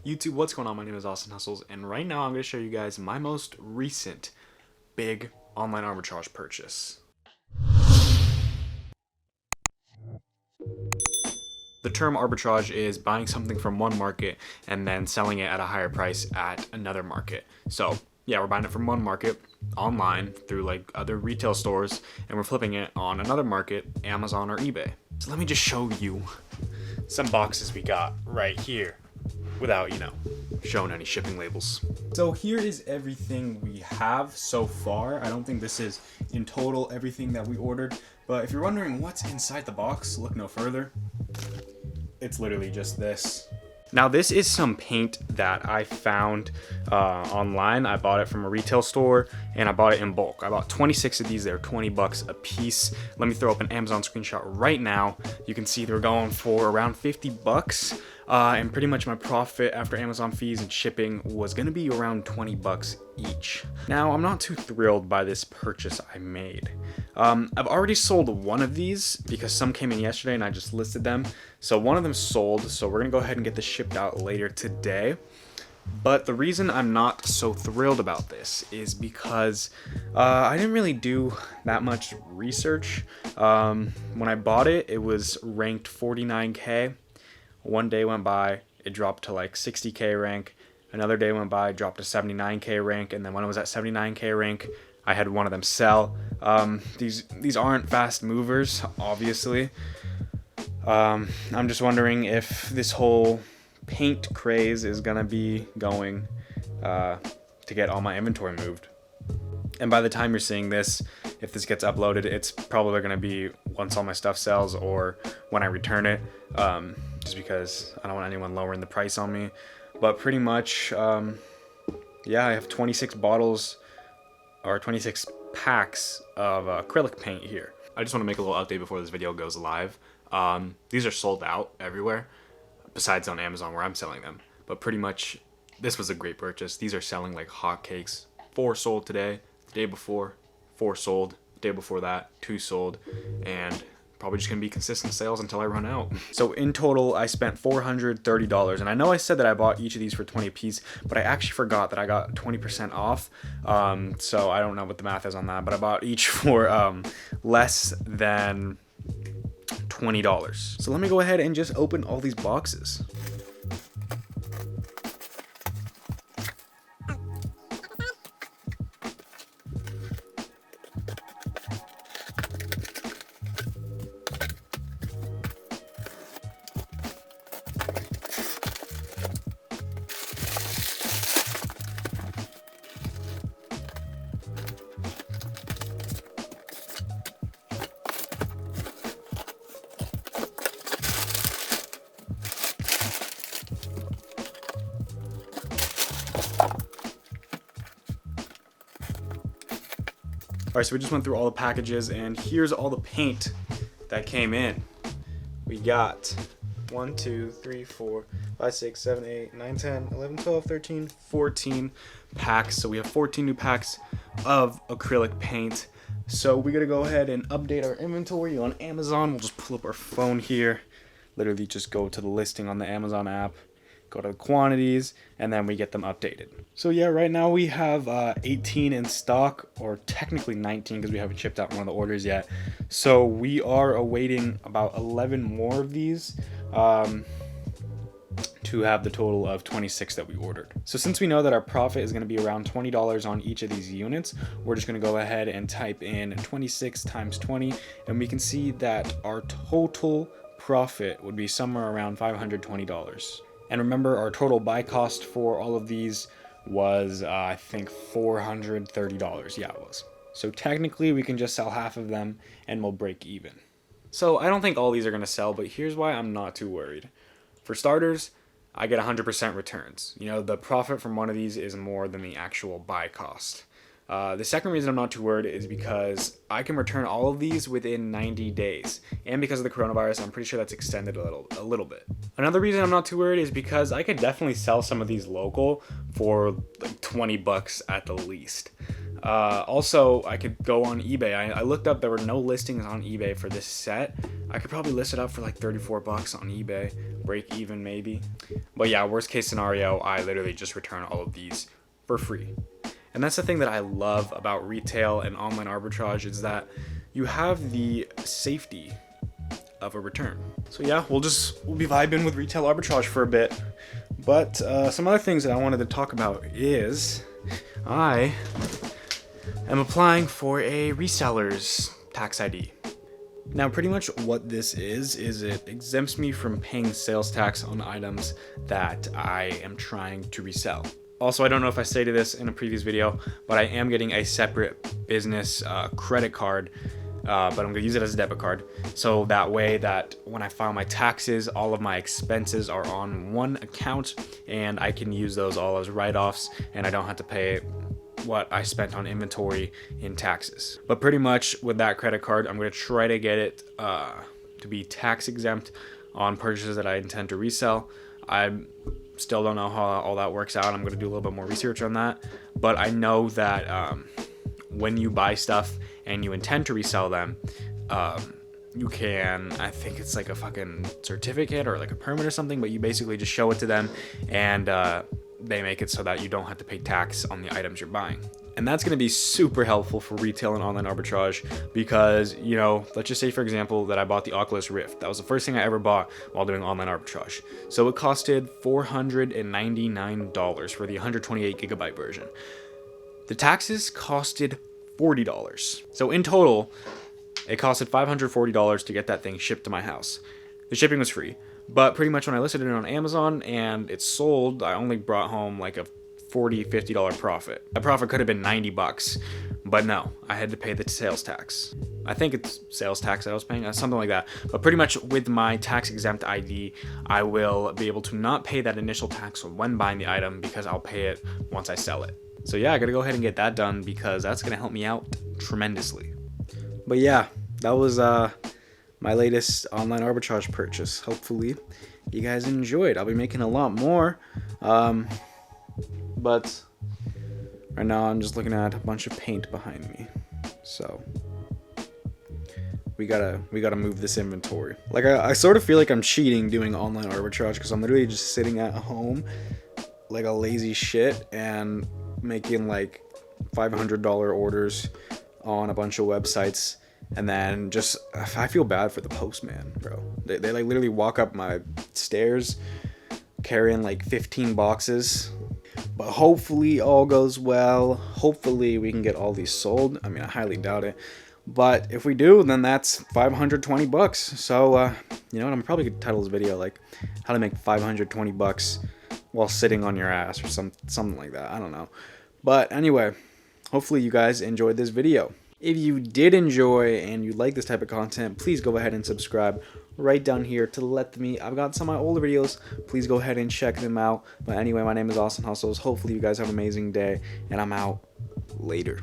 YouTube, what's going on? My name is Austin Hustles, and right now I'm going to show you guys my most recent big online arbitrage purchase. The term arbitrage is buying something from one market and then selling it at a higher price at another market. So yeah, we're buying it from one market online through like other retail stores, and we're flipping it on another market, Amazon or eBay. So let me just show you some boxes we got right here without, showing any shipping labels. So here is everything we have so far. I don't think this is in total everything that we ordered, but if you're wondering what's inside the box, look no further. It's literally just this. Now this is some paint that I found online. I bought it from a retail store and I bought it in bulk. I bought 26 of these. They're 20 bucks a piece. Let me throw up an Amazon screenshot right now. You can see they're going for around 50 bucks. And pretty much my profit after Amazon fees and shipping was gonna be around 20 bucks each. Now I'm not too thrilled by this purchase I made. I've already sold one of these because some came in yesterday and I just listed them. So one of them sold, so we're gonna go ahead and get this shipped out later today. But the reason I'm not so thrilled about this is because I didn't really do that much research. When I bought it, it was ranked 49K. One day went by, it dropped to like 60K rank. Another day went by, dropped to 79K rank. And then when it was at 79K rank, I had one of them sell. These aren't fast movers, obviously. I'm just wondering if this whole paint craze is gonna be going to get all my inventory moved. And by the time you're seeing this, if this gets uploaded, it's probably gonna be once all my stuff sells or when I return it, just because I don't want anyone lowering the price on me. But pretty much, yeah, I have 26 bottles or 26 packs of acrylic paint here. I just want to make a little update before this video goes live. These are sold out everywhere, besides on Amazon where I'm selling them. But pretty much, this was a great purchase. These are selling like hotcakes. 4 sold today, the day before, 4 sold, the day before that, 2 sold, and probably just gonna be consistent sales until I run out. So in total, I spent $430. And I know I said that I bought each of these for 20 a piece, but I actually forgot that I got 20% off. So I don't know what the math is on that, but I bought each for less than $20. So let me go ahead and just open all these boxes. All right, so we just went through all the packages, and here's all the paint that came in. We got 1, 2, 3, 4, 5, 6, 7, 8, 9, 10, 11, 12, 13, 14 packs. So we have 14 new packs of acrylic paint. So we gotta go ahead and update our inventory on Amazon. We'll just pull up our phone here. Literally just go to the listing on the Amazon app, go to the quantities, and then we get them updated. So yeah, right now we have 18 in stock, or technically 19 because we haven't shipped out one of the orders yet. So we are awaiting about 11 more of these to have the total of 26 that we ordered. So since we know that our profit is gonna be around $20 on each of these units, we're just gonna go ahead and type in 26 times 20, and we can see that our total profit would be somewhere around $520. And remember, our total buy cost for all of these was, I think, $430. Yeah, it was. So technically, we can just sell half of them and we'll break even. So I don't think all these are going to sell, but here's why I'm not too worried. For starters, I get 100% returns. The profit from one of these is more than the actual buy cost. The second reason I'm not too worried is because I can return all of these within 90 days. And because of the coronavirus, I'm pretty sure that's extended a little bit. Another reason I'm not too worried is because I could definitely sell some of these local for like 20 bucks at the least. Also, I could go on eBay. I looked up, there were no listings on eBay for this set. I could probably list it up for like 34 bucks on eBay, break even maybe. But yeah, worst case scenario, I literally just return all of these for free. And that's the thing that I love about retail and online arbitrage, is that you have the safety of a return. So yeah, we'll be vibing with retail arbitrage for a bit. But some other things that I wanted to talk about is I am applying for a reseller's tax ID. Now, pretty much what this is it exempts me from paying sales tax on items that I am trying to resell. Also, I don't know if I stated this in a previous video, but I am getting a separate business credit card, but I'm gonna use it as a debit card. So that way that when I file my taxes, all of my expenses are on one account and I can use those all as write-offs and I don't have to pay what I spent on inventory in taxes. But pretty much with that credit card, I'm gonna try to get it to be tax exempt on purchases that I intend to resell. I still don't know how all that works out. I'm gonna do a little bit more research on that. But I know that when you buy stuff and you intend to resell them, you can, I think it's like a fucking certificate or like a permit or something, but you basically just show it to them and they make it so that you don't have to pay tax on the items you're buying. And that's going to be super helpful for retail and online arbitrage because, you know, let's just say, for example, that I bought the Oculus Rift. That was the first thing I ever bought while doing online arbitrage. So it costed $499 for the 128 gigabyte version. The taxes costed $40. So in total, it costed $540 to get that thing shipped to my house. The shipping was free. But pretty much when I listed it on Amazon and it sold, I only brought home like a $40, $50 profit. That profit could have been 90 bucks, but no, I had to pay the sales tax. I think it's sales tax that I was paying, something like that. But pretty much with my tax exempt ID, I will be able to not pay that initial tax when buying the item because I'll pay it once I sell it. So yeah, I gotta go ahead and get that done because that's gonna help me out tremendously. But yeah, that was my latest online arbitrage purchase. Hopefully you guys enjoyed. I'll be making a lot more, but right now I'm just looking at a bunch of paint behind me, so we gotta move this inventory. Like I sort of feel like I'm cheating doing online arbitrage because I'm literally just sitting at home like a lazy shit and making like $500 orders on a bunch of websites. And then just, I feel bad for the postman, bro. They like literally walk up my stairs carrying like 15 boxes. But hopefully all goes well. Hopefully we can get all these sold. I mean, I highly doubt it. But if we do, then that's 520 bucks. So, you know what? I'm probably gonna title this video like how to make 520 bucks while sitting on your ass or something like that. I don't know. But anyway, hopefully you guys enjoyed this video. If you did enjoy and you like this type of content, please go ahead and subscribe right down here to let me. I've got some of my older videos. Please go ahead and check them out. But anyway, my name is Austyn Hustles. Hopefully you guys have an amazing day, and I'm out later.